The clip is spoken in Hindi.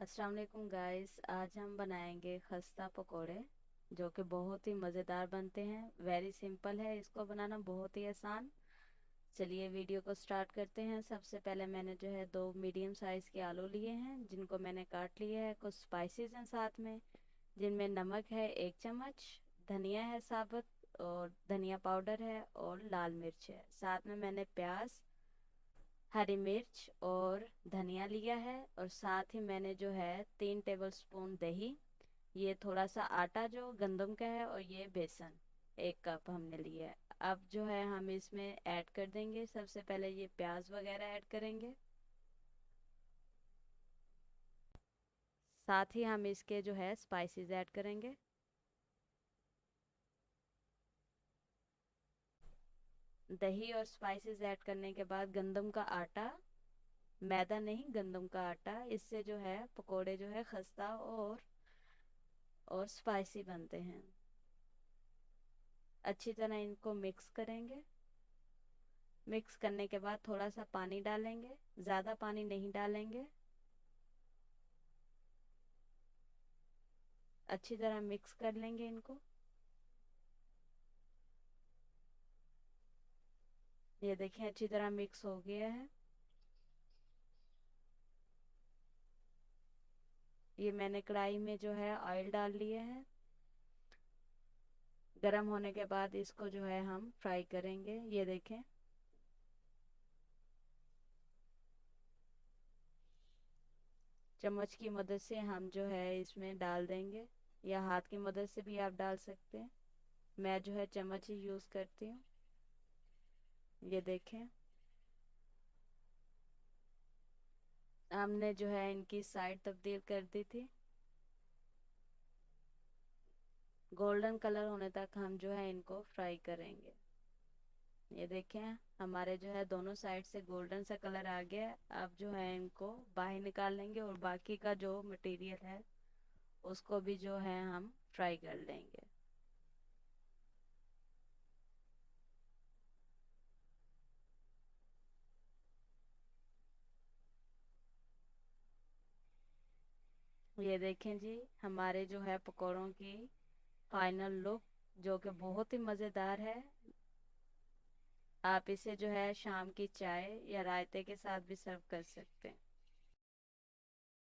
अस्सलाम वालेकुम गाइस। आज हम बनाएंगे खस्ता पकोड़े जो कि बहुत ही मज़ेदार बनते हैं। वेरी सिंपल है, इसको बनाना बहुत ही आसान। चलिए वीडियो को स्टार्ट करते हैं। सबसे पहले मैंने जो है 2 मीडियम साइज़ के आलू लिए हैं जिनको मैंने काट लिया है। कुछ स्पाइसेस हैं साथ में जिनमें नमक है 1 चम्मच, धनिया है साबुत और धनिया पाउडर है और लाल मिर्च है। साथ में मैंने प्याज, हरी मिर्च और धनिया लिया है। और साथ ही मैंने जो है 3 टेबल स्पून दही, ये थोड़ा सा आटा जो गंदम का है और ये बेसन 1 कप हमने लिया है। अब जो है हम इसमें ऐड कर देंगे। सबसे पहले ये प्याज वगैरह ऐड करेंगे। साथ ही हम इसके जो है स्पाइसेस ऐड करेंगे। दही और स्पाइसेस ऐड करने के बाद गंदम का आटा, मैदा नहीं गंदम का आटा, इससे जो है पकोड़े जो है खस्ता और स्पाइसी बनते हैं। अच्छी तरह इनको मिक्स करेंगे। मिक्स करने के बाद थोड़ा सा पानी डालेंगे, ज़्यादा पानी नहीं डालेंगे। अच्छी तरह मिक्स कर लेंगे इनको। ये देखें अच्छी तरह मिक्स हो गया है। ये मैंने कढ़ाई में जो है ऑयल डाल लिया है। गरम होने के बाद इसको जो है हम फ्राई करेंगे। ये देखें चम्मच की मदद से हम जो है इसमें डाल देंगे, या हाथ की मदद से भी आप डाल सकते हैं। मैं जो है चम्मच ही यूज़ करती हूँ। ये देखें हमने जो है इनकी साइड तब्दील कर दी थी। गोल्डन कलर होने तक हम जो है इनको फ्राई करेंगे। ये देखें हमारे जो है दोनों साइड से गोल्डन सा कलर आ गया है। अब जो है इनको बाहर निकाल लेंगे और बाकी का जो मटेरियल है उसको भी जो है हम फ्राई कर लेंगे। ये देखें जी हमारे जो है पकौड़ों की फाइनल लुक, जो कि बहुत ही मज़ेदार है। आप इसे जो है शाम की चाय या रायते के साथ भी सर्व कर सकते हैं।